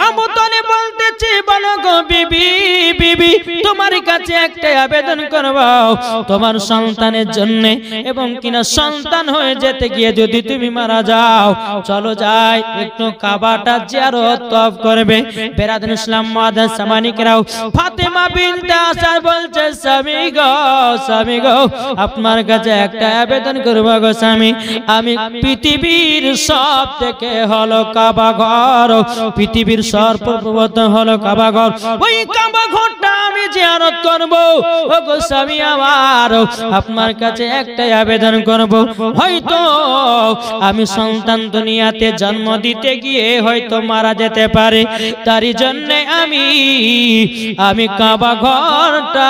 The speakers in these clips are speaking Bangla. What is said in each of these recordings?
আবু তালেব বলতেছে, বলো গো বিবি, বিবি তোমার কাছে একটা আবেদন করব তোমার সন্তানের জন্য, এবং কিনা সন্তান হয়ে যেতে গিয়ে যদি তুমি মারা যাও, চলো যাই একটু কাবাটা জিয়ারত তওয়াফ করবে। বেরাদার ইসলাম মুআদ্দাস সামানিকরাও, ফাতেমা বিনতে আসাদ বলছে, স্বামী গো, স্বামী গো, আপনার কাছে একটা আবেদন করব গো স্বামী, আমি পৃথিবীর সব থেকে হলো কাবা ঘর, পৃথিবীর সর্বপ্রথম হলো কাবা ঘর, ওই কাবা ঘরটা আমি জিয়ারত করব। ও গো স্বামী আমার, আপনার কাছে একটা আবেদন করব, হয়তো আমি সন্তান দুনিয়াতে জন্ম দিতে গিয়ে হয়তো মারা যেতে পারে, তারই জন্য আমি কাবা ঘরটা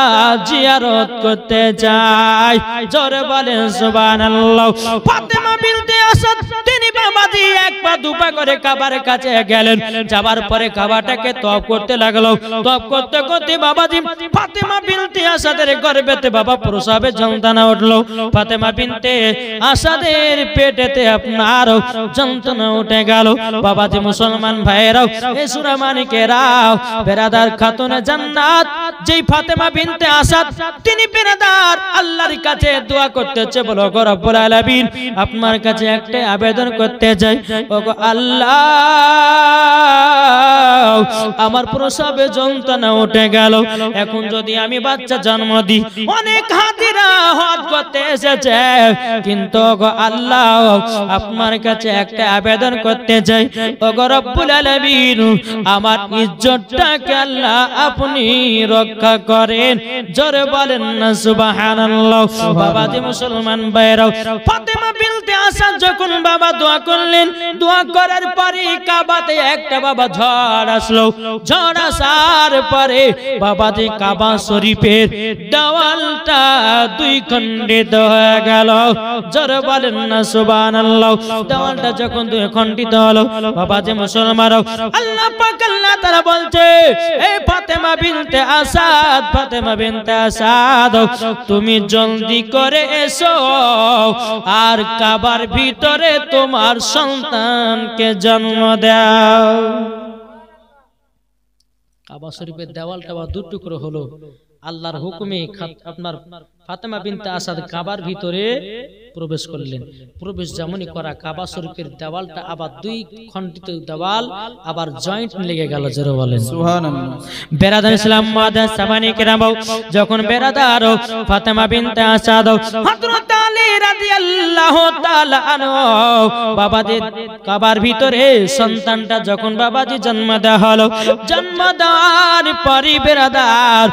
জিয়ারত করতে যাই। জোরে বলেন সুবহানাল্লাহ। ফাতেমা বিনতে আসাদ তিনি বাবাজি এক পা দুপা করে কাবার কাছে গেলেন, যাবার পরে কাবাটাকে তওয়াফ করতে লাগলো। তওয়াফ করতে করতে বাবাজি ফাতেমা বিনতে আসাদের গর্ভেতে বাবা প্রসবের যন্ত্রণা উঠলো। ফাতেমা বিনতে আসাদের পেটেতে আপনার যন্ত্রণা উঠে গেল। বাবাজি মুসলমান ভাইয়েরাও, এই সূরা মানিকেরাও, বেরাদার খাতুনে জান্নাত যেই ফাতেমা বিনতে আসাদ তিনি বেরাদার আল্লাহর কাছে দোয়া করতেছে, বলো গো রব্বুল আলামিন আপনার কাছে একটা আবেদন করতে চাই, ওগো আল্লাহ আমার প্রসবে যন্ত্রণা উঠে গেল, এখন যদি আমি বাচ্চা জন্ম দিই, অনেক হাজিরা হজ করতে এসেছে, কিন্তু ওগো আল্লাহ আপনার কাছে একটা আবেদন করতে চাই, ওগো রব্বুল আলামিন আমার ইজ্জতটাকে আল্লাহ আপনি রক্ষা করেন। জোরে বলেন না সুবহানাল্লাহ। বাবাজি মুসলমান ভাইরাও, ফাতেমা বিনতে আসাদ যখন বাবা দোয়া করলেন, দোয়া করার পরে কাবাতে একটা বাবা ঝড় আসলো। ঝড় আসার পরে বাবাজি কাবা শরীফের দেওয়ালটা দুই খণ্ডিত হয়ে গেল। জোরে বলেন না সুবহানাল্লাহ। দেওয়ালটা যখন দুই খণ্ডিত হলো, বাবাজি মুসলমানরাও, আল্লাহ পাক আল্লাহ তাআলা বলছে, এই ফাতেমা বিনতে আসাদ, ফাতেমা বিনতে আসাদ তুমি জলদি করে এসো আর কাবার ভিতরে তোমার সন্তানকে জন্ম দাও। কাবা শরীফের দেওয়ালটা দু টুকরো হলো, আল্লাহর হুকুমে আপনার ফাতেমা বিনতে আসাদ কাবার ভিতরে প্রবেশ করলেন। প্রবেশ যেমনই করা, কাবা শরীফের দেওয়ালটা আবার দুই খণ্ডিত দেওয়াল আবার জয়েন্ট লেগে গেল। জোরে বলেন সুবহানাল্লাহ। বেরাদার ইসলাম মুআদ্দাস সামানিকরাম, যখন বেরাদার ফাতেমা বিনতে আসাদ হযরত আলী রাদিয়াল্লাহু তাআলা আনহু বাবাজি কাবার ভিতরে সন্তানটা যখন বাবাজি জন্ম দেওয়া হলো, জন্ম দেওয়ার পরে বেরাদার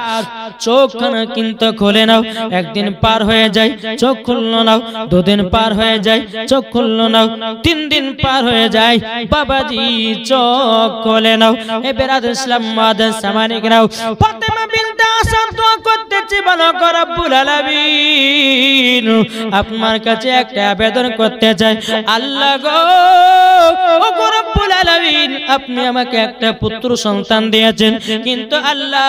চোখখানা কিন্তু খুলে নাও, একদিন পার হয়ে যায় চোখ খুললো নাও, দুদিন পার হয়ে যায় চোখ খুললো নাও, 3 দিন পার হয়ে যায় বাবাজি চোখ খুলে নাও। এ বেরাদার ইসলাম মুআদ্দাস সামানিকরাও, ফাতেমা বিনতে আসাদ দোয়া করতেছে, বলো গো রব্বুল আলামিন আপনার কাছে একটা আবেদন করতে চাই, আল্লাহ গো, ও গো রব্বুল আলামিন আপনি আমাকে একটা পুত্র সন্তান দিয়েছেন, কিন্তু আল্লাহ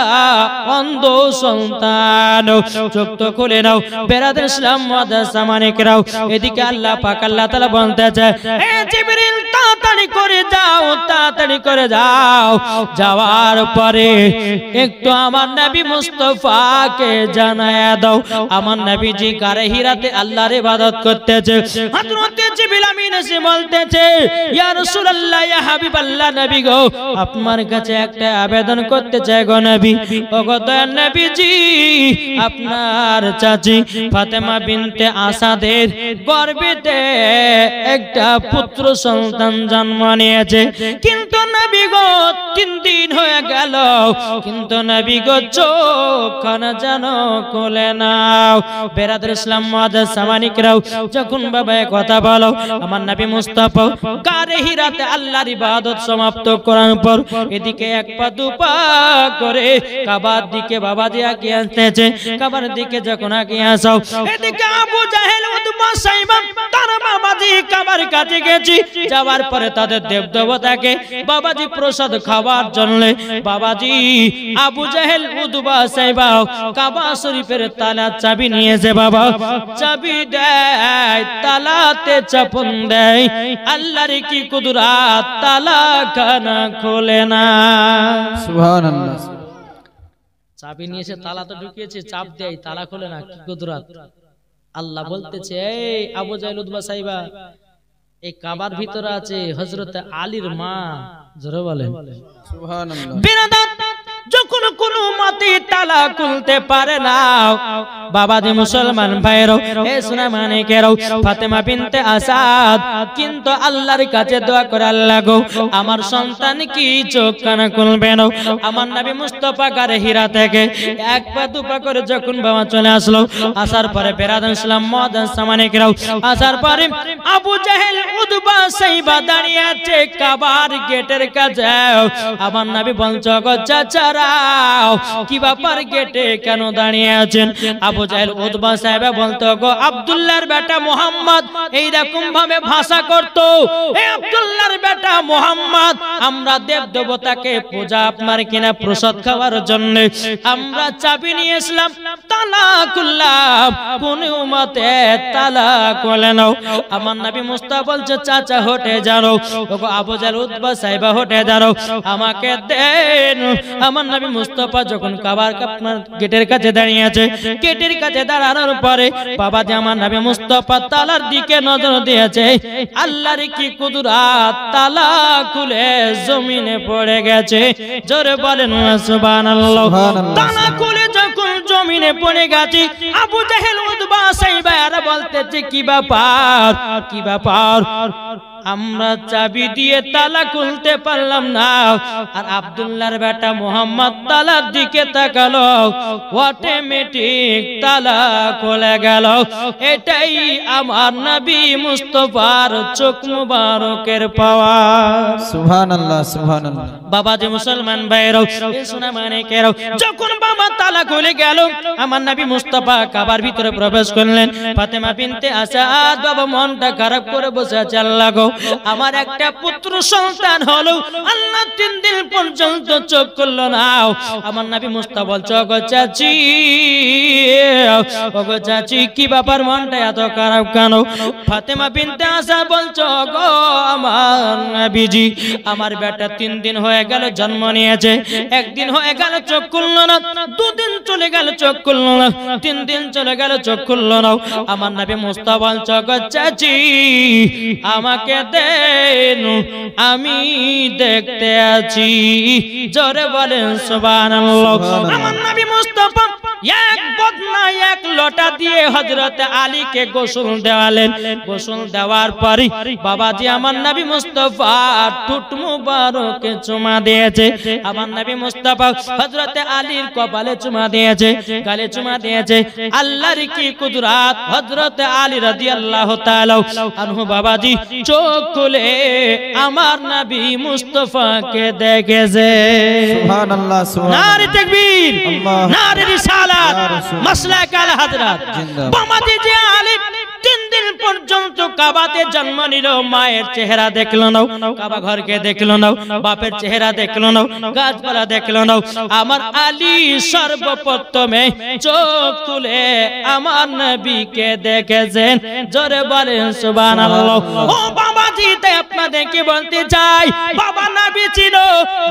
অন্ধ সন্তান, চোখ তো খুলে নাও। বেরাদার ইসলাম মুআদ্দাস সামানিকরাও, এদিকে আল্লাহ পাক আল্লাহ তাআলা বলতে চায়, এ জিবরিল তাড়াতাড়ি করে যাও, তাড়াতাড়ি করে যাও, যাওয়ার পরে একটু আমার নবী মুস্তাফাকে জানায়া দাও, আমার নবীজি গারে হিরাতে আল্লাহর ইবাদত করতেছে। হযরত জিবরিল আমিন এসে বলতেছে, ইয়া রাসূলুল্লাহ, ইয়া হাবিবাল্লাহ, নবী গো আপনার কাছে একটা আবেদন করতে চাই গো নবী। ও গো দয়ার নবীজি, আপনার চাচি ফাতেমা বিনতে আসাদের গর্ভেতে একটা পুত্র সন্তান জন্ম নিয়েছে, কিন্তু নবী গো 3 দিন হয়ে গেল, কিন্তু নবী গো চোখখানা যেন খুলে নাও। বেরাদার ইসলাম মুআদ্দাস সামানিকরাও, যখন বাবা কথা বলো, আমার নবী মুস্তাফা গারে হিরাতে আল্লাহর ইবাদত সমাপ্ত করার পর এদিকে এক পা দুপা করে কাবার দিকে বাবাজি আগিয়ে আসতেছে। কাবার দিকে যখন আগিয়ে আসো, এদিকে আবু জাহেল উতবা সাইবা তারা বাবাজি কাবার কাছে গেছি, যাওয়ার পরে তাদের দেবদেবতাকে বাবাজি প্রসাদ খাওয়ার জন্য বাবাজি আবু জাহেল উতবা সাইবা কাবা শরীফের তালা চাবি নিয়েছে বাবা চাবি দেয় তালাতে চাপন দেয় আল্লাহর কি কুদরত তালা খানা খোলে না সুবহানাল্লাহ চাবি নিয়ে এসে তালা তো ঢুকিয়েছে চাপ দেয় তালা খোলে না কি কুদরত আল্লাহ বলতেছে এই আবু জাহেল উতবা সাইবা এই কাবার ভিতরে আছে হযরত আলীর মা জোরে বলেন সুবহানাল্লাহ বিরাদাত যখন কোনো মতে তালা খুলতে পারে না বাবাজি মুসলমান ভাইরো এ সোনা মানিকেরও ফাতেমা বিনতে আসাদ কিন্তু আল্লাহর কাছে দোয়া করে আল্লাহ গো আমার সন্তান কি চোখ কানা খুলবে না আমার নবী মুস্তাফা গারে হীরা থেকে এক পা দুপা করে যখন বাবা চলে আসলো আসার পরে বেরাদান ইসলাম মহাদান সামানিকেরও আসার পরে আবু জাহেল উতবা সাইবা দাঁড়িয়ে আছে কাবার গেটের কাছে আমার নবী বলছো গো চাচা কি ব্যাপার গেটে কেন দাঁড়িয়ে আছেন আবু জাহেল উতবা সাহেবা বলতো গো আব্দুল্লাহর বেটা মুহাম্মদ এই রকম ভাবে ভাষা করত হে আব্দুল্লাহর বেটা মুহাম্মদ আমরা দেব দেবতাকে পূজা আপনার কিনা প্রসাদ খাওয়ার জন্য আমরা চাবি নিয়ে আসলাম তালা খুললাম কোন উম্মতে তালা খুলে নাও আমার নবী মুস্তাফা বলছে চাচা হটে যাও ওগো আবু জাহেল উতবা সাহেবা হটে যাও আমাকে দেন আমার নবী মুস্তাফা যখন কাবার আপনার গেটের কাছে দাঁড়িয়ে আছে গেটের কাছে দাঁড়ানোর পরে বাবা যে আমার নবী মুস্তাফা তালার দিকে নজর দিয়েছে আল্লাহর কি কুদরত তালা খুলে জমিনে পড়ে গেছে জোরে বলেন সুবহানাল্লাহ তালা খুলে যখন জমিনে পড়ে গেছে আবু জাহেল উতবা সাইবা বলতেছে কি ব্যাপার আমরা চাবি দিয়ে তালা খুলতে পারলাম না আর আব্দুল্লাহর বেটা মুহাম্মদ তালার দিকে তাকালো অটোমেটিক তালা খুলে গেল এটাই আমার নবী মুস্তাফার চোখ মুবারকের পাওয়ার সুবহানাল্লাহ সুবহানাল্লাহ বাবাজি মুসলমান ভাইরাও এই সোনা মানিকেরাও যখন বাবা তালা খুলে গেল আমার নবী মুস্তাফা কাবার ভিতরে প্রবেশ করলেন ফাতেমা বিনতে আসাদ বাবা মনটা খারাপ করে বসে আছে আল্লাহ গো আমার একটা পুত্র সন্তান হলো আল্লাহ 3 দিন পর্যন্ত চোখ খুললো না আমার নবী মুস্তাফা বলছো গো চাচি কি ব্যাপার মনটা এত খারাপ কেন ফাতেমা বিনতে আসাদ বলছো গো আমার নবীজি আমার বেটা 3 দিন হয়ে গেল জন্ম নিয়েছে একদিন হয়ে গেল চোখ খুললো না 2 দিন চলে গেল চোখ খুললো না 3 দিন চলে গেল চোখ খুললো না আমার নবী মুস্তাফা বলছো গো চাচি আমাকে দেন আমি দেখতে আছি জোরে বলেন সুবহানাল্লাহ আমার নবী মুস্তাফা এক বদনা এক লোটা দিয়ে হযরত আলীকে গোসল দেওয়ালেন গোসল দেওয়ার পরে বাবাজি আমার নবী মুস্তাফা ঠোঁট মুবারকে চুমা দিয়েছে আমার নবী মুস্তাফা হযরত আলীর কপালে চুমা দিয়েছে গালে চুমা দিয়েছে আল্লাহর কি কুদরত হযরত আলী রাদিয়াল্লাহু তাআলা আনহু বাবাজি চোখ খুলে আমার নবী মুস্তাফাকে দেখেছে সুবহানাল্লাহ সুবহানাল্লাহ নারে তাকবীর নারে রিসালাত মাসলাক আল হযরত বাবাজি যে আলিম 3 দিন পর্যন্ত কাবাতে জন্ম নিল মায়ের চেহারা দেখলো না কাবা ঘরকে দেখলো না বাপের চেহারা দেখলো না গাছপালা দেখলো না আমার আলী সর্বপ্রথমে চোখ তুলে আমার নবীকে দেখেছেন জোরে বলেন সুবহানাল্লাহ ও বাবাজি তাই আপনাদেরকে বলতে চাই বাবা নবী ছিল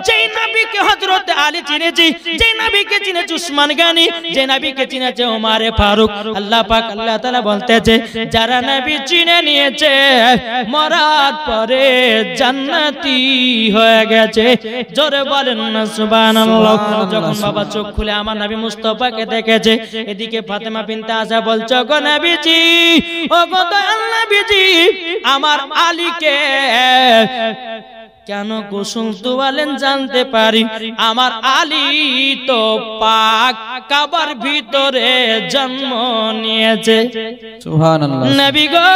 যেই নবীকে হযরত আলী চিনেছে যেই নবীকে চিনেছে উসমান গনি যেই নবীকে চিনেছে ওমর ফারুক আল্লাহ পাক আল্লাহ তাআলা বলতেছে যারা নবী চিনে নিয়েছে মরার পরে জান্নাতি হয়ে গেছে জোরে বলেন না সুবহানাল্লাহ যখন বাবা চোখ খুলে আমার নবী মুস্তাফাকে দেখেছে এদিকে ফাতেমা বিনতে আশা বলছো গো নবীজি ও গো দয়াল নবীজি আমার আলীকে কেন গোসল তোয়ালেন জানতে পারি আমার আলী তো পাক কাবার ভিতরে জন্ম নিয়েছে সুবহানাল্লাহ নবী গো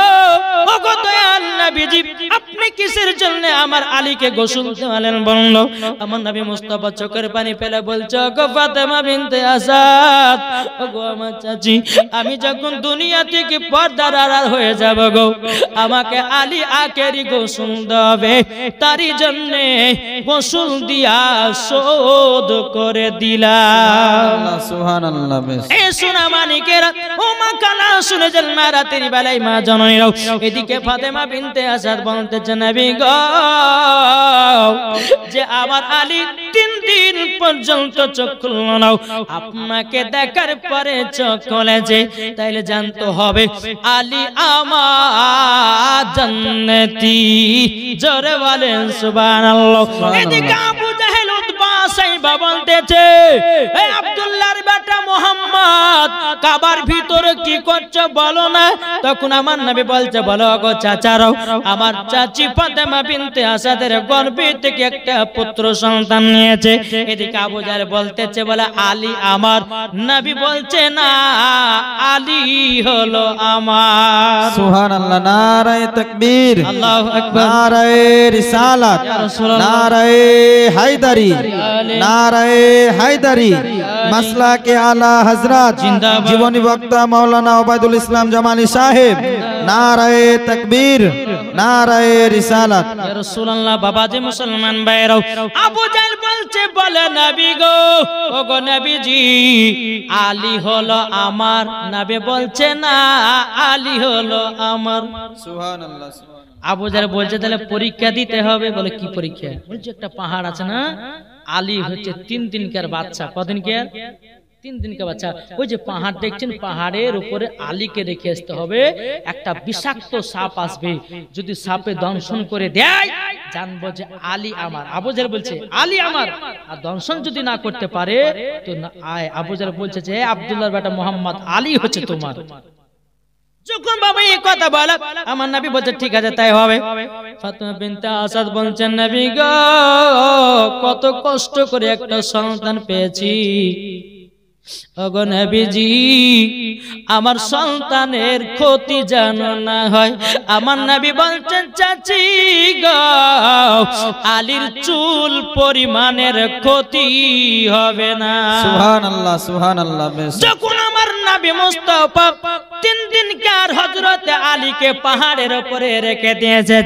ও গো দয়াল নবীজি আপনি কিসের জন্য আমার আলীকে গোসল তোয়ালেন বলল আমার নবী মুস্তাফা চোখের পানি ফেলে বলছো গো ফাতেমা বিনতে আসাদ ও গো আমার চাচি আমি যখন দুনিয়া থেকে পর্দার আড়াল হয়ে যাব গো আমাকে আলী আখেরি গোসল দেবে তারই জন্য গোসল দিয়া শোধ করে দিলাম। সুবহানাল্লাহ। বেশ এ সোনা মানিকেরা ও মা কানা শুনে যান মা রাতের বেলায় মা জননীরাও এদিকে ফাতেমা বিনতে আসাদ বলতেছে নবী গো যে আমার আলী 3 দিন পর্যন্ত চোখ খুলল না, আপনাকে দেখার পরে চোখ খুলেছে, তাইলে জানতে হবে আলী আমার জান্নাতি। জোরে বলেন সুবহানাল্লাহ। এদিকে আবু জাহেল উতবা সাইবা বলতেছে এ আব্দুল্লাহর বেটা মুহাম্মদ কাবার ভিতরে কি করছো বলো না। তখন আমার নবী বলছে বলো গো চাচারাও আমার চাচি ফাতেমা বিনতে আসাদের গর্ভে থেকে একটা পুত্র সন্তান নিয়েছে। এদিকে আবু জাহেল বলতেছে বলে আলী আমার। নবী বলছে না আলী হলো আমার। সুবহানাল্লাহ। নারায়ে তাকবীর, আল্লাহু আকবার, নারায়ে রিসালাত, নারায়ে হায়দারি, নারায়ে হায়দারি, মাসলাকে আলা হযরত জীবনী বক্তা মাওলানা ওবায়দুল ইসলাম জামালি সাহেব। নারায়ে তাকবীর, নারায়ে রিসালাত। ইয়া রাসূলুল্লাহ। বাবাজি মুসলমান ভাইরাও আবু জাহেল বলছে বলে নবী গো ও গো নবীজি আলী হলো আমার। নবী বলছে না আলী হলো আমার। সুবহানাল্লাহ। আবু জাহেল বলছে তাহলে পরীক্ষা দিতে হবে। বলে কি পরীক্ষা? বলছে একটা পাহাড় আছে না, আলী হচ্ছে 3 দিনকার বাচ্চা। কদিনকার? 3 দিনকার বাচ্চা। ওই যে পাহাড় দেখছেন, পাহাড়ের উপরে আলীকে রেখে আসতে হবে। একটা বিষাক্ত সাপ আসবে, যদি সাপে দংশন করে দেয় জানবো যে আলী আমার। আবু জাহেল বলছে আলী আমার, আর দংশন যদি না করতে পারে তো আয়। আবু জাহেল বলছে যে আব্দুল্লাহর বেটা মুহাম্মদ আলী হচ্ছে তোমার। যখন বাবা এই কথা বলা আমার নবী বলছে ঠিক আছে তাই হবে। ফাতেমা বিনতে আসাদ বলছেন নবী গো কত কষ্ট করে একটা সন্তান পেয়েছি, ওগো নবীজি আমার সন্তানের ক্ষতি যেন না হয়। আমার নবী বলছেন চাচি গো আলীর চুল পরিমাণের ক্ষতি হবে না। সুবহানাল্লাহ, সুবহানাল্লাহ। বেশ যখন আমার নবী মুস্তাফা 3 দিনকার হযরত আলীকে পাহাড়ের উপরে রেখে দিয়েছে,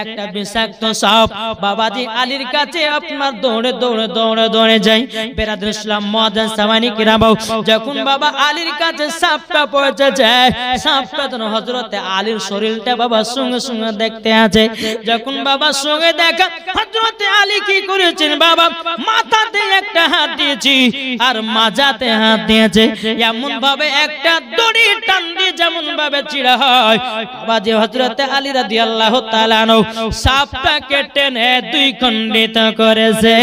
একটা বিষাক্ত সাপ বাবাজি আলীর কাছে আপনার দৌড়ে দৌড়ে দৌড়ে দৌড়ে যায়। বেরাদর ইসলাম মুআজ্জাজ সামানি কিরাম, যখন বাবা আলীর কাছে সাপটা পৌঁছে যায়, সাপটা তো হযরত আলীর শরীরটা বাবা সঙ্গে সঙ্গে দেখতে আছে। যখন বাবা সঙ্গে দেখা হযরত আলী কি করেছেন বাবা মাথাতে একটা হাত দিয়েছি আর মাজাতে হাত দিয়েছে। এমন ভাবে একটা দড়ি টান দিয়ে যেমন ভাবে চিড়া হয় বাবাজি হযরত আলী রাদিয়াল্লাহু তাআলা আনহু সাপটাকে টেনে 2 খণ্ডিত করেছে।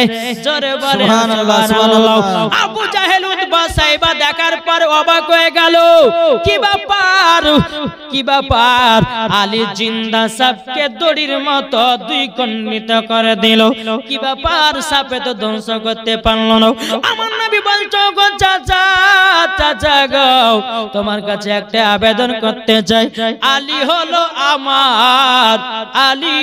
জোরে বলেন সুবহানাল্লাহ, সুবহানাল্লাহ। আবু জাহেল উতবা সাইবা দেখার পর অবাক হয়ে গেল, কি ব্যাপার কি ব্যাপার? আলী জিন্দা সাপকে দড়ির মতো 2 খণ্ডিত করে দিল, কি ব্যাপার? সাপে তো ধ্বংস করতে পারল না। আমার নবী বলছো গো চাচা চাচা গো তোমার কাছে একটা আবেদন করতে চাই, আলী হলো আমার, আলী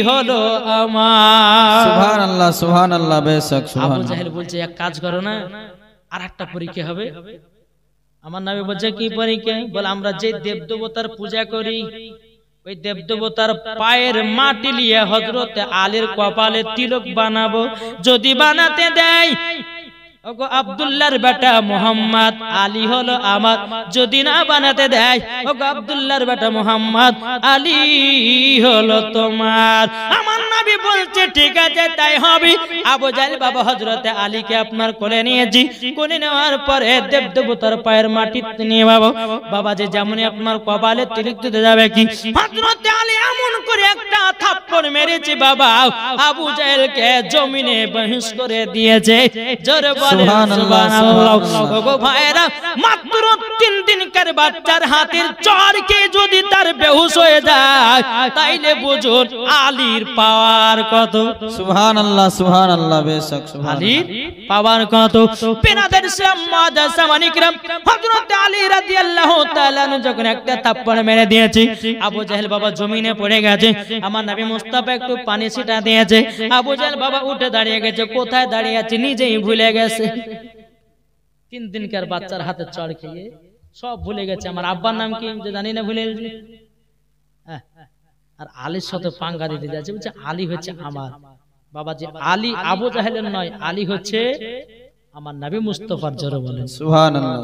হলো আমার। সুবহানাল্লাহ, সুবহানাল্লাহ। বেশ আবু সুবহানাল্লাহ। জাহেল বলছে এক কাজ করো না, আর একটা পরীক্ষা হবে। আমার নবী বলছে কি পরীক্ষা? বলে আমরা যে দেবদেবতার পূজা করি ওই দেবদেবতার পায়ের মাটি নিয়ে হযরত আলীর কপালে তিলক বানাবো, যদি বানাতে দেয় ওগো আব্দুল্লাহর বেটা মুহাম্মদ আলী হলো আমার, যদি না বানাতে দেয় ওগো আব্দুল্লাহর বেটা মুহাম্মদ আলী হলো তোমার। আমার নবী বলছে ঠিক আছে তাই হবে। আবু জাহেল বাবা হযরত আলীকে আপনার কোলে নিয়েছি, কোলে নেওয়ার পরে দেবদেবতার পায়ের মাটি নিয়ে বাবা যে যেমনই আপনার কপালে তিলক দিতে যাবে কি হযরত আলী এমন করে একটা থাপ্পড় মেরেছে বাবা আবু জাহেলকে জমিনে বেহুশ করে দিয়েছে। জোরে সুবহানাল্লাহ, সুবহানাল্লাহ। ওগো ভাইরা মাত্র 3 দিনকার বাচ্চার হাতের চড়কে যদি তার বেহুশ হয়ে যায় তাইলে বুঝুন আলীর পাওয়ার কত। সুবহানাল্লাহ, সুবহানাল্লাহ। বেশ সুবহানাল্লাহ। আলীর পাওয়ার কত। বেরাদর ইসলাম মুআজ্জাজ সামানি কিরাম হযরত আলী রাদিয়াল্লাহু তাআলা যখন একটা থাপ্পড় মেরে দিয়েছে আবু জাহেল বাবা জমিনে পড়ে গেছে। আমার নবী মুস্তাফা একটু পানি ছিটা দিয়েছে, আবু জাহেল বাবা উঠে দাঁড়িয়ে গেছে, কোথায় দাঁড়িয়ে আছে নিজেই ভুলে গেছে। 3 দিনকার বাচ্চার হাতে চড় খেয়ে সব ভুলে গেছে। আমার আব্বার নাম কি যে জানি না ভুলে গেছে। আর আলীর সাথে পাঙ্গা দিতে যাচ্ছে, বলছে আলী হচ্ছে আমার বাবাজি, আলী আবু জাহেলের নয়, আলী হচ্ছে আমার নবী মুস্তাফার। জোরে বলেন সুবহানাল্লাহ।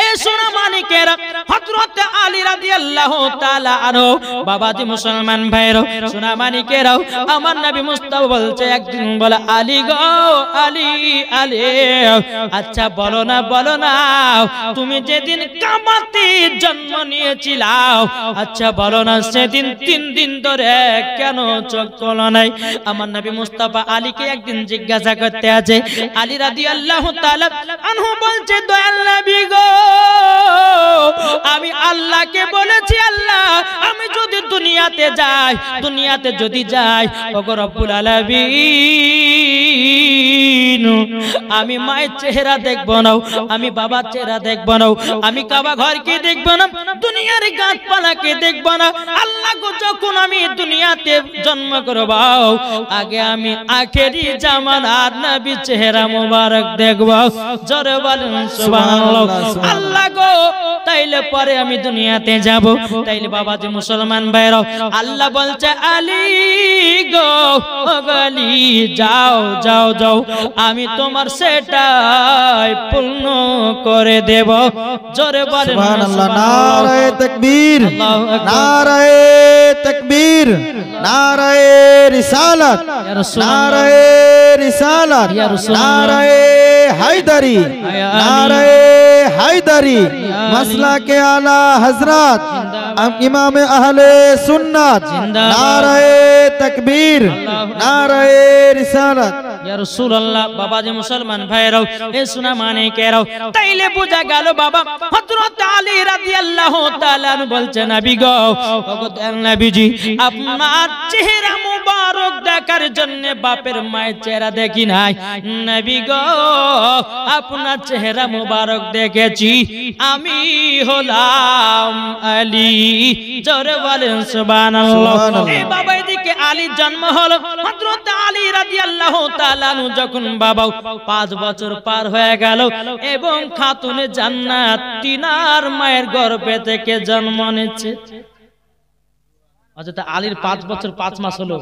এই সোনা মানিকেরা, হযরত আলী রাদিয়াল্লাহু তাআলা আনহু, বাবাজি মুসলমান ভাইরা, সোনা মানিকেরা, আমার নবী মুস্তাফা বলছে, একদিন বলে আলী গো আলী আলী, আচ্ছা বলো না তুমি যেদিন কাবাতে জন্ম নিয়েছিলাও, আচ্ছা বলো না সেদিন 3 দিন ধরে কেন চোখ খোলো নাই? আমার নবী মুস্তাফা আলীকে একদিন জিজ্ঞাসা করতে আছে। আলী রাদিয়াল্লাহু তাআলা আনহু বলছে, দয়াল নবী গো, আমি আল্লাহকে বলেছি, আল্লাহ আমি যদি দুনিয়াতে যাই, দুনিয়াতে যদি যাই, ওগো রব্বুল আলামিন, আমি মায়ের চেহারা দেখবো না, আমি বাবার চেহারা দেখবো না, আমি কাবা ঘরকে দেখবো না, দুনিয়ার গাছপালাকে দেখবো না। আল্লাহ গো, যখন আমি দুনিয়াতে জন্ম করব, আগে আমি আখেরি জামানার নবী চেহারা মোবারক দেখবো। জোরে বলেন সুবহানাল্লাহ। আল্লাহ গো, তাইলে পরে আমি দুনিয়াতে যাব। তাইলে বাবাজি মুসলমান ভাইরা, আল্লাহ বলছে আলী গো আলী, যাও যাও যাও, আমি তোমার সেটাই পূর্ণ করে দেব। জোরে বলেন সুবহানাল্লাহ। নারায়ে তাকবীর, নারায়ে তাকবীর, নারায়ে রিসালাত, নারায়ে রিসালাত, নারায়ে হায়দারি, নারায়ে হায়দারি, মাসলাকে আলা হযরত ইমাম আহলে সুন্নাত, নারায়ে তাকবীর, নারায়ে রিসালাত। ইয়া রাসূলুল্লাহ। বাবাজি মুসলমান ভাইরাও, এ সোনা মানিকেরাও, তাইলে বোঝা গেল বাবা হযরত আলী রাদিয়াল্লাহু তাআলা বলছে, নবী গো, ওগো নবীজি, আপনার চেহারা মুবারক দেখার জন্য বাপের মায়ের চেহারা দেখি নাই, নবী গো আপনার চেহারা মুবারক দেখেছি, আমি হলাম আলী। জোরে বলেন সুবহানাল্লাহ। এই বাবা, এদিকে আলীর জন্ম হলো। হযরত আলী রাদিয়াল্লাহু তাআলা যখন বাবা 5 বছর পার হয়ে গেল এবং খাতুনে জান্নাত তিনার মায়ের গর্ভে থেকে জন্ম নিচ্ছে। হযরত আলীর 5 বছর 5 মাস হলো,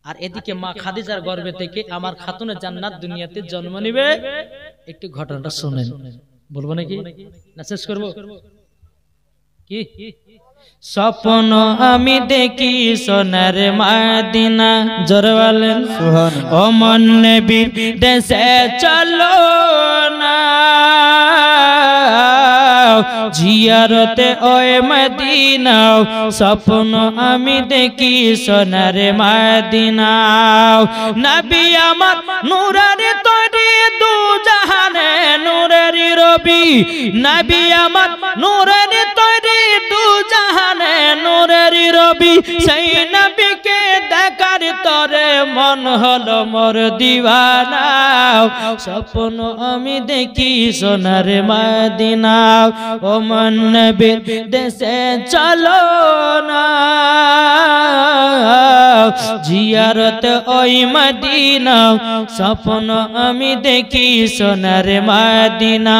আর এদিকে মা খাদিজার গর্ভে থেকে আমার খাতুনে জান্নাত দুনিয়াতে জন্ম নেবে। একটু ঘটনাটা শুনেন, বলবো নাকি না শেষ করব? কি স্বপ্ন আমি দেখি সোনার মদিনা, জোরে বলেন সুবহানাল্লাহ। ও মন নবীর দেশে চলো না, জিয়ারতে ওই মদিনা, স্বপ্ন আমি দেখি সোনার মদিনা। নবী আমার নূরের তৈরি, দু জাহানে নূরের রবি, নবী আমার নূরের তৈরি, দু জাহানে নূরের রবি, সেই নবীকে দেখার তরে মন হলো মোর দিওয়ানা, স্বপ্ন আমি দেখি সোনার মদিনা। ও মন নবীর দেশে চলো না, জিয়ারত ওই মদিনা, স্বপ্ন আমি দেখি সোনার মদিনা।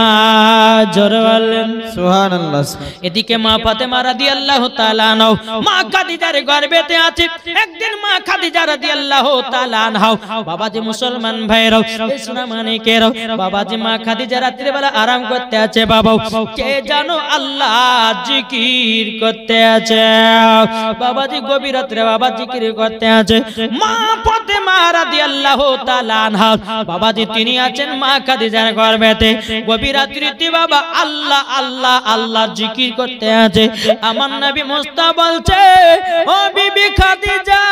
জোরে বলেন সুবহানাল্লাহ। এদিকে মা ফাতেমা রাদিয়াল্লাহু তাআলা আনহা মা খাদিজার গর্ভেতে আছে। একদিন মা খাদিজা রাদিয়াল্লাহু তাআলা আনহা, বাবাজি মুসলমান ভাইরা, এই সোনা মানিকেরা, বাবাজি মা খাদিজা রাতের বেলা আরাম করতে আছে। বাবা কে জানো আল্লাহ জিকির করতে আছে। বাবাজি গভীর রাতে বাবা জিকির করতে আছে। মা ফাতেমা রাদিয়াল্লাহু তাআলা আনহা, বাবাজি তিনি আছেন মা খাদিজার গর্ভেতে। গভীর রাত্রিতে বাবা আল্লাহ আল্লাহ আল্লাহ জিকির করতে আছে। আমার নবী মুস্তাফা বলছে, ও বিবি খাদিজা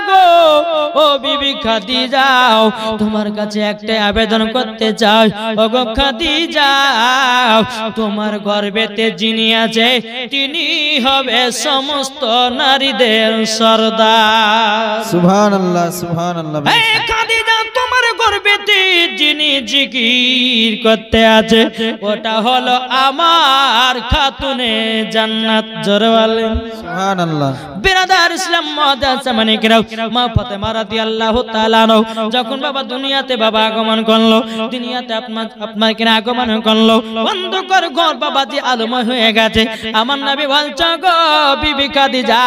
গো, ও বিবি খাদিজা, তোমার কাছে একটা আবেদন করতে চাই। ও গো খাদিজা, তোমার গর্ভেতে যিনি আছে তিনি হবে সমস্ত নারীদের সরদার। সুবহানাল্লাহ সুবহানাল্লাহ। হে খাদিজা, তোমার গর্ভেতে যিনি জিকির করতে আছে, ওটা হলো আমার খাতুনে জান্নাত। জোরে বলেন সুবহানাল্লাহ। বিরাদার ইসলাম মাদাসামানিকরাও, মা ফাতেমা রাদিয়াল্লাহু তাআলা আনহা যখন বাবা দুনিয়াতে বাবা আগমন করলো, দুনিয়াতে আপনার কিনা আগমন করলো, অন্ধকার ঘর বাবাজি আলোময় হয়ে গেছে। আমার নবী বলছে গো বিবি খাদিজা,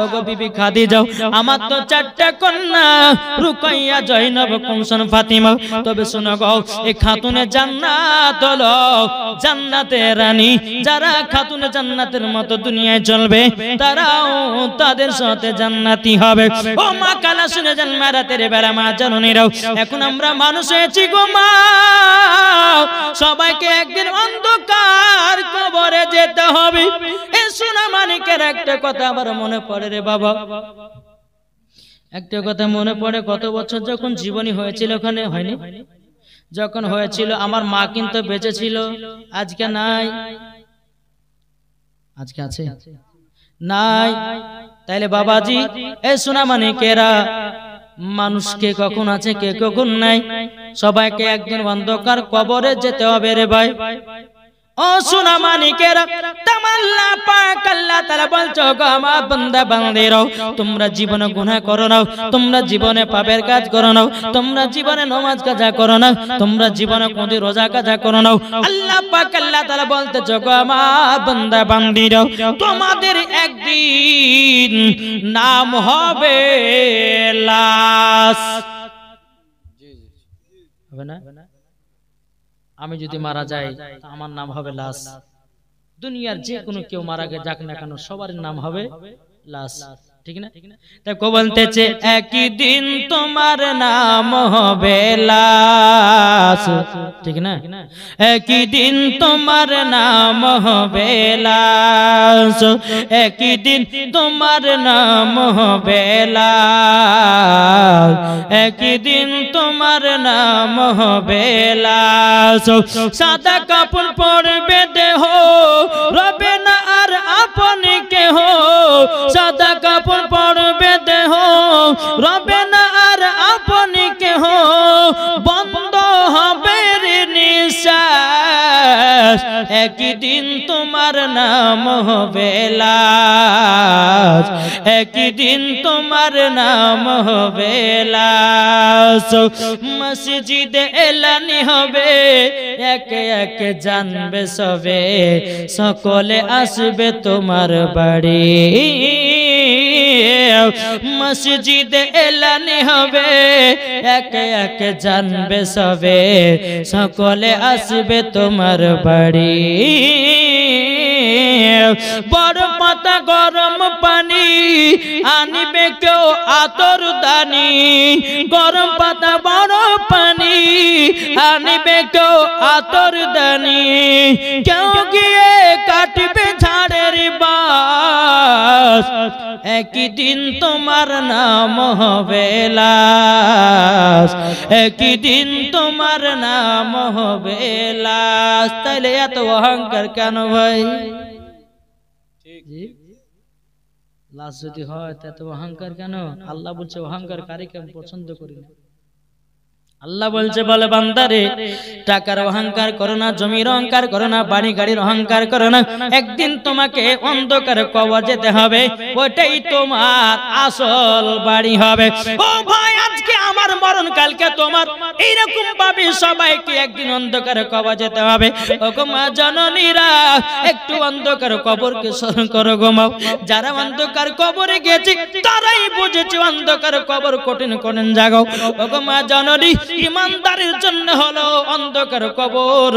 ও গো বিবি খাদিজা, আমার তো চারটা কন্যা রুকাইয়া, জয়নব, কুমসুম, ফাতিমা। তবে শোনো গো, এই খাতুনে জান্নাত হলো জান্নাতের রানী। যারা খাতুনে জান্নাতের মতো দুনিয়ায় চলবে, তারাও তাদের সাথে জান্নাতি হবে। ও মা কালা শুনে যান মারাতের বেলা মা জননীরাও, এখন আমরা মানুষ হয়েছি গো মা, সবাইকে একদিন অন্ধকার কবরে যেতে হবে। এ সোনা মানিকের একটা কথা আবার মনে পড়ে রে বাবা, একটা কথা মনে পড়ে। কত বছর যখন জীবনী হয়েছিল, ওখানে হয়নি, যখন হয়েছিল আমার মা কিন্তু বেঁচে ছিল, আজকে নাই। আজকে আছে নাই? তাইলে বাবাজি এই সোনা মানিকেরা, মানুষকে কখন আছে কে কখন নাই, সবাইকে একদিন অন্ধকার কবরে যেতে হবে রে ভাই। ও সোনা মানিকেরা, তামাল্লা পাক আল্লাহ তাআলা বলছো গো আমার বান্দা বান্দিরাও, তোমরা জীবনে গুনাহ করো না, তোমরা জীবনে পাপের কাজ করো না, তোমরা জীবনে নামাজ কাজা করো না, তোমরা জীবনে কোনদিন রোজা কাজা করো না। আল্লাহ পাক আল্লাহ তাআলা বলতেছো গো আমার বান্দা বান্দিরাও, তোমাদের একদিন নাম হবে লাশ। হবে না? আমি যদি মারা যাই, আমার নাম হবে লাশ। দুনিয়ার যে কোনো কেউ মারা গে যাক না কেন, সবার নাম হবে লাশ, ঠিক না? দেখো বলতেছে একই দিন তোমার নাম হবে লাশ, ঠিক না? একই দিন তোমার নাম হবে লাশ, একই দিন তোমার নাম হবে লাশ, একই দিন তোমার নাম হবে লাশ। সাদা কাপড় পরবে দেহ, রবে না আর আপনি কেহ, সাদা কাপড় পরবে দেহ, রবে না আর আপনি কেহ, বন্ধ হবে নিঃশ্বাস, একই দিন তোমার নাম হবে লাশ, একই দিন তোমার নাম হবে লাশ। মসজিদে এলানি হবে, একে একে জানবে সবে, সকলে আসবে তোমার বাড়ি। মসজিদে এলানি হবে, একে একে জানবে সবে, সকলে আসবে তোমার বাড়ি। বড় পাতা গরম পানি আনিবে কেউ আতর দানি, গরম পাতা বড় পানি আনিবে কেউ আতর দানি, কেউ গিয়ে কাটবে ঝাড়ের বাস, একই দিন তোমার নাম হবে লাশ, একই দিন তোমার নাম হবে লাশ। তাইলে এত অহংকার কেন ভাই? লাশ যদি হয় এত অহংকার কেন? আল্লাহ বলছে অহংকার কারীকে আমি পছন্দ করি না। আল্লাহ বলছে বলে বান্দারে, টাকার অহংকার করো না, জমির অহংকার করো না, বাড়ি গাড়ির অহংকার করো না, একদিন তোমাকে অন্ধকার কবর যেতে হবে, ওইটাই তোমার আসল বাড়ি হবে। ও ভাই, আজকে আমার মরণ কালকে তোমার, এইরকম ভাবে সবাইকে একদিন অন্ধকার কবর যেতে হবে। ও গো মা জননীরা, একটু অন্ধকার কবরকে স্মরণ করো গো মা। যারা অন্ধকার কবরে গেছে তারাই বুঝেছে অন্ধকার কবর কঠিন কঠিন জায়গা। ও গো মা জননী, ইমানদারের জন্য হলো অন্ধকার কবর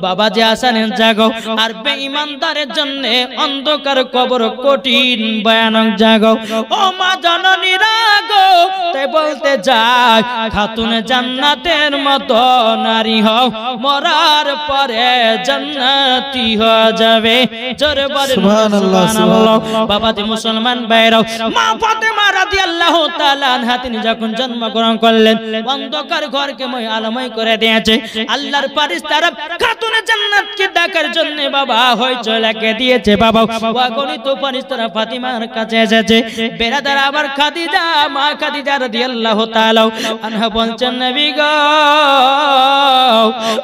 বাবাজি আসানের জায়গা, আর বেঈমানদারের জন্য অন্ধকার কবর কঠিন ভয়ানক জায়গা। ও মা জননীরা গো, তাই বলতে যাই, খাতুনে জান্নাতের মতো নারী হও, মরার পরে জান্নাতি হয়ে যাবে। জোরে বলেন সুবহানাল্লাহ, সুবহানাল্লাহ। বাবাজি মুসলমান ভাইরাও, মা ফাতেমা রাদিয়াল্লাহু তাআলা আনহা তিনি যখন জন্মগ্রহণ করলেন, অন্ধকার ঘরকে আলোময় করে দিয়েছে। আল্লাহর ফেরেশতারা খাতুনে জান্নাতকে ডাকার জন্য বাবা হইচই লাগিয়ে দিয়েছে। বাবা অগণিত ফেরেশতারা ফাতিমার কাছে এসেছে। বেরাদার আবার খাদিজা, মা খাদিজা রাদিয়াল্লাহু তাআলা আনহা বলতে বলছেন নবী গো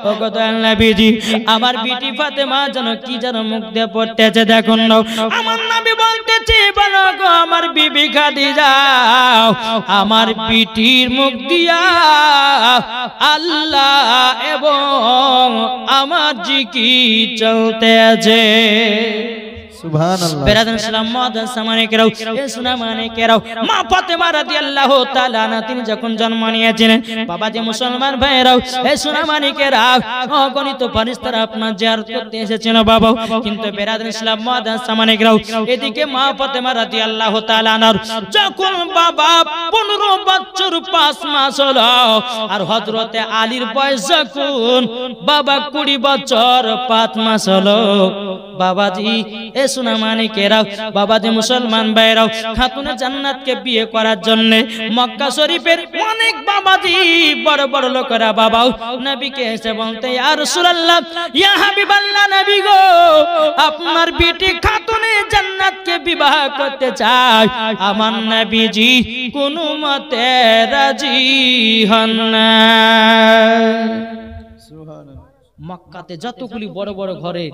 ও গো দয়াল নবীজি আমার বিটি ফাতেমা যেন কি যেন মুখ দিয়ে পড়তেছে দেখুন না আমার নবী বলতেছে বলো গো আমার বিবি খাদিজা আমার বিটির মুখ দিয়া আল্লাহ এবং আমার জিকির চলতে আছে সুবহানাল্লাহ বেরাদান সালাম মাদান সামানে কেরাও এ সোনা মানে কেরাও মা ফাতেমা রাদিয়াল্লাহু তাআলা আনহা তিনি যখন জন্ম নিয়েছিলেন বাবাজি মুসলমান ভাইরাও এ সোনা মানে কেরাও অগণিত ফেরেশতারা আপনার জিয়ারত করতে এসেছেন বাবা কিন্তু বেরাদান সালাম মাদান সামানে কেরাও এদিকে মা ফাতেমা রাদিয়াল্লাহু তাআলা আনহার যখন বাবা 15 বছর 5 মাস হলো আর হযরতে আলীর বয়স যখন বাবা 20 বছর 5 মাস হলো বাবাজি এ সোনা মানিকেরাও বাবাজি মুসলমান ভাইরাও খাতুনে জান্নাতকে বিয়ে করার জন্য মক্কা শরীফের অনেক বাবাজি বড় বড় লোকেরা বাবাও নবীকে এসে বলতে ইয়া রাসূলুল্লাহ ইয়া হাবিবাল্লাহ নবী গো আপনার বিটি খাতুনে জান্নাতকে বিবাহ করতে চায় আমার নবীজি কোনো মতে রাজি হন না সুবহানাল্লাহ মক্কাতে যতগুলি বড় বড় ঘরে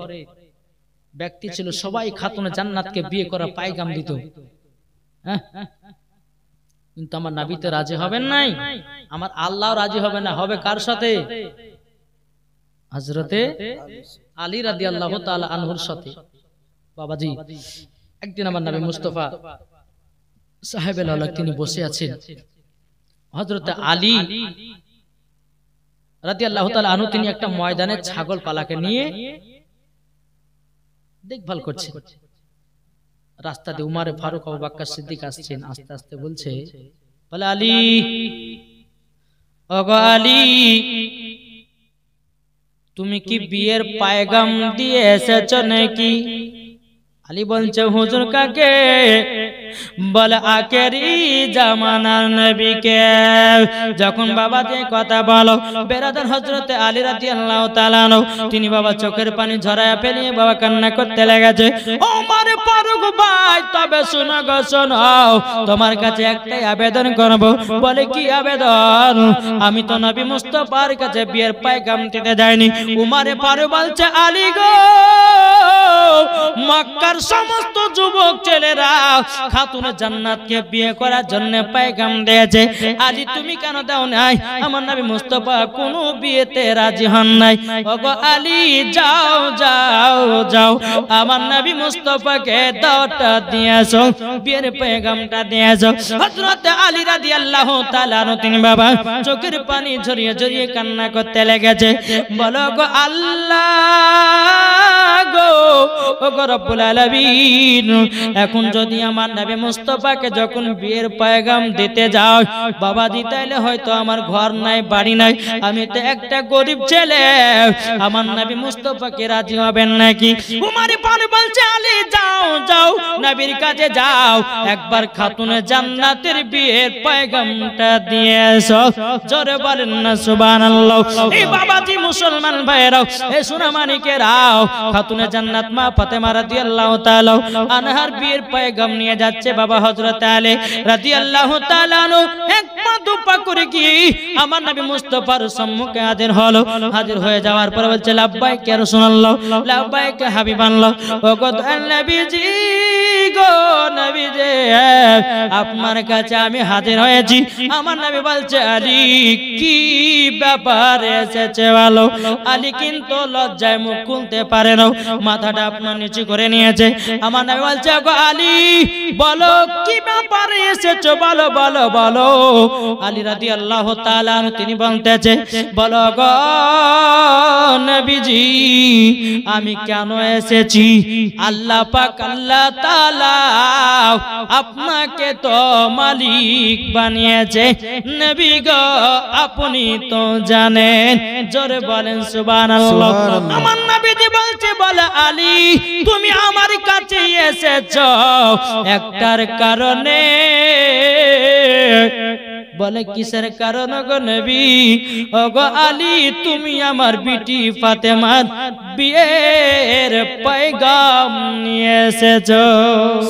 ব্যক্তি ছিল সবাই খাতুনে জান্নাতকে বিয়ে করা পায়গাম দিত কিন্তু আমার নবী তো রাজি হবেন নাই আমার আল্লাহ রাজি হবে না হবে কার সাথে হযরতে আলী রাদিয়াল্লাহু তাআলা আনহুর সাথে বাবাজি একদিন আমার নবী মুস্তাফা সাহেবে লাউলা তিনি বসে আছেন হযরতে আলী রাদিয়াল্লাহু তাআলা আনহু তিনি একটা ময়দানে ছাগল পালাকে নিয়ে দেখভাল করছে রাস্তা দিয়ে উমারে ফারুক আবু বকর সিদ্দিক আসছেন আস্তে আস্তে বলছে বলে আলী ওগো আলী তুমি কি বিয়ের পায়গাম দিয়ে এসেছো নাকি আলী বলছে হুজুর কাকে বলে আখেরি জামানার নবীকে যখন বাবা দিয়ে কথা বলো বেরাদার হযরতে আলী রাদিয়াল্লাহু তাআলা আনহু তিনি বাবা চোখের পানি ঝরায়া ফেলিয়ে বাবা কান্না করতে লেগেছে ওমর ফারুক ভাই তবে শোনো গো শোনো তোমার কাছে একটাই আবেদন করব বলে কি আবেদন আমি তো নবী মুস্তাফার কাছে বিয়ের পায়গাম দিতে যাইনি উমর ফারুক বলছে আলী গো মক্কার সমস্ত যুবক ছেলেরা খাতুনে জান্নাতকে বিয়ে করার জন্য পায়গাম দিয়েছে আলী তুমি কেন দাও নাই আমার নবী মুস্তাফা কোনো বিয়েতে রাজি হন নাই ওগো আলী যাও যাও যাও আমার নবী মুস্তাফাকে দাওয়াতটা দিয়ে আসো বিয়ের পায়গামটা দিয়ে আসো হযরত আলী রাদিয়াল্লাহু তাআলা তিনি বাবা চোখের পানি ঝরিয়ে ঝরিয়ে কান্না করতে লেগেছে বলো গো আল্লাহ গো ওগো রব্বুল আলামিন এখন যদি আমার নবী মুস্তাফাকে যখন বিয়ের পায়গাম দিতে যাও বাবাজি তাইলে হয়তো আমার ঘর নাই বাড়ি নাই আমি তো একটা গরিব ছেলে আমার নবী মুস্তাফাকে রাজি হবেন নাকি উমর ফারুক বলছে আলী যাও যাও নবীর কাছে যাও একবার খাতুনে জান্নাতের বিয়ের পায়গামটা দিয়ে এসো জোরে বলেন না সুবহানাল্লাহ এই বাবাজি মুসলমান ভাইরাও এই সোনা মানিকেরাও খাতুনে জান্নাত মা ফাতেমা রাদিয়াল্লাহু তাআলা আনহার বিয়ের পায়গাম নিয়ে যাচ্ছে বাবা হযরত আলী রাদিয়াল্লাহু তাআলা এক পা দুপা করে কি আমার নবী মুস্তাফার সম্মুখে হাজির হয়ে যাওয়ার পর বলছে লাব্বাইক ইয়া রাসূলুল্লাহ লাব্বাইক হাবিবাল্লাহ ওগো নবীজি গো নবীজি আপনার কাছে আমি হাজির হয়েছি আমার নবী বলছে আলী কি ব্যাপার এসেছে বলো আলী কিন্তু লজ্জায় মুখ খুলতে পারে না মাথাটা আপনার নিচু করে নিয়েছে আমার নবী বলছে গো আলী বলো কি ব্যাপারে এসেছো বলো বলো বলো আলী রাদিয়াল্লাহু তাআলা তিনি বলতেছে বলো গো নবীজি আমি কেন এসেছি আল্লাহ পাক আল্লাহ তাআলা আপনাকে তো মালিক বানিয়েছে নবী গো আপনি তো জানেন জোরে বলেন সুবহানাল্লাহ আমার নবীজি বলছে বলে আলী তুমি আমার কাছে এসেছো একটার কারণে বলে কিসের কারণ গো নবী ওগো আলী তুমি আমার বিটি ফাতেমার বিয়ের পয়গাম নিয়ে এসেছো।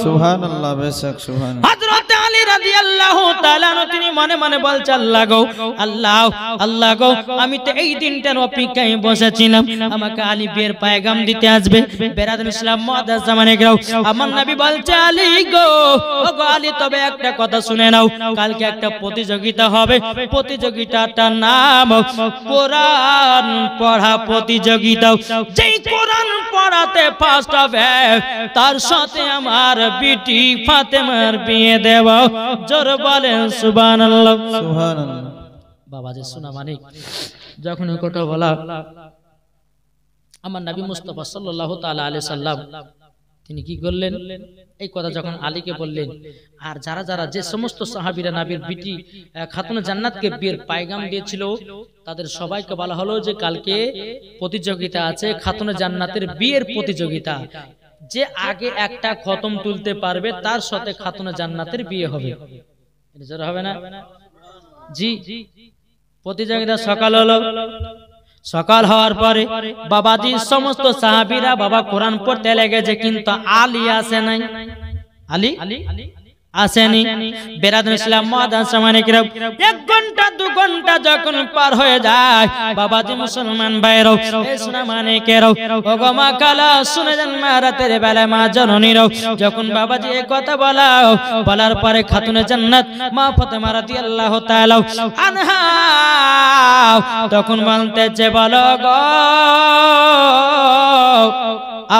সুবহানাল্লাহ, বেশক সুবহানাল্লাহ। হযরত আলী রাদিয়াল্লাহু তাআলা তিনি মনে মনে বলছে, আল্লাহ গো, আল্লাহ আল্লাহ গো, আমি তো এই দিনটার অপেক্ষায় বসেছিলাম, আমাকে আলী বিয়ের পয়গাম দিতে আসবে। বেরাদুল ইসলাম মুআদ্দাস জামানেরাও, আমার নবী বলছে, আলী গো, ও গো আলী, তবে একটা কথা শুনে নাও, কালকে একটা প্রতিযোগিতা হবে, প্রতিযোগিতাটার নাম কোরআন পড়া প্রতিযোগিতা। যেই কোরআন পড়াতে ফার্স্ট হবে তার সাথে আমার বিটি ফাতেমার বিয়ে দেব। জোর বলেন সুবহানাল্লাহ, সুবহানাল্লাহ। বাবা যে শোনা মানিক যখন ওই কথা বলা, আমার নবী মুস্তাফা সাল্লাল্লাহু তাআলা আলাইহি সাল্লাম তিনি কি করলেন, এই কথা যখন আলীকে বললেন, আর যারা যারা যে সমস্ত সাহাবীরা নবীর বিটি খাতুনে জান্নাতকে বিয়ের পয়গাম দিয়েছিল তাদের সবাইকে বলা হলো যে কালকে প্রতিযোগিতা আছে, খাতুনে জান্নাতের বিয়ের প্রতিযোগিতা। যে আগে একটা খতম তুলতে পারবে তার সাথে খাতুনে জান্নাতের বিয়ে হবে। এটা হবে না? জি, প্রতিযোগিতা সকাল হলো। সকাল হওয়ার পরে বাবাজি সমস্ত সাহাবীরা বাবা কোরআন পড়তে লেগেছে, কিন্তু আলী আসে নাই। আলী আসেনি। বেরাদুল ইসলাম মুআদ্দাস জামানেরাও, 1 ঘন্টা 2 ঘন্টা যখন পার হয়ে যায়, বাবাজি মুসলমান ভাইরাও, এই শোনা মানিকেরাও, ও গো মা কালা শুনে যান, মা রাতের বেলা মা জননীরাও, যখন বাবাজি এই কথা বলার পরে খাতুনে জান্নাত মা ফাতেমা রাদিয়াল্লাহু তাআলা আনহা তখন বলতেছে, বলো গো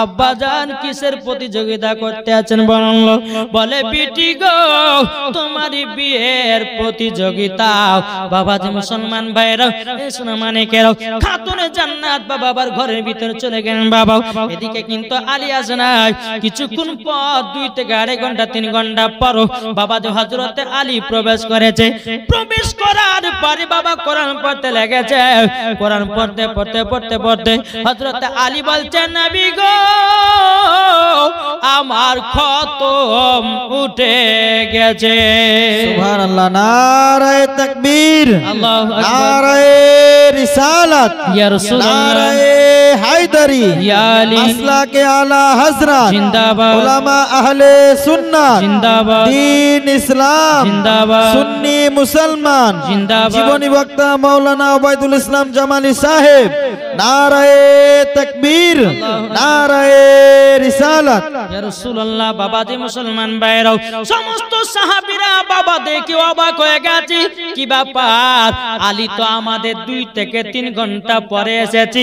আব্বাজান কিসের প্রতিযোগিতা করতে আছেন বলুন? বলে, বিটি গো, তোমারই বিয়ের প্রতিযোগিতা। বাবা যে মুসলমান ভাইরা, এই শোনা মানিকেরাও, খাতুনে জান্নাত বাবার ঘরের ভিতরে চলে গেলেন। বাবা এদিকে কিন্তু আলী আসে নাই। কিছুক্ষণ পর 2 থেকে 2.5 ঘন্টা 3 ঘন্টা পর বাবা যে হযরত আলী প্রবেশ করেছে। প্রবেশ করার পরে বাবা কোরআন পড়তে লেগেছে। কোরআন পড়তে পড়তে পড়তে পড়তে হযরত আলী বলছেন, নবী গো, আমার খতম উঠে গেছে। সুবহানাল্লাহ, নারায়ে তাকবীর, আল্লাহু আকবার, নারায়ে রিসালাত, ইয়া রাসূলুল্লাহ, নারায়ে হায়দারি, ইয়া আলী, মাসলাকে আলা হযরত, জিন্দাবাদ, উলামা আহলে সুন্নাত, জিন্দাবাদ, দ্বীন ইসলাম, জিন্দাবাদ, সুন্নি মুসলমান, জিন্দাবাদ, জীবনী বক্তা মাওলানা ওবায়দুল ইসলাম জামালি সাহেব, নারায়ে তাকবীর, নারায়ে রিসালাত। ইয়া রাসূলুল্লাহ। বাবাজি মুসলমান ভাইরাও, সমস্ত সাহাবীরা বাবা দেখে অবাক হয়ে গেছে, কি ব্যাপার, আলী তো আমাদের 2 থেকে 3 ঘন্টা পরে এসেছি,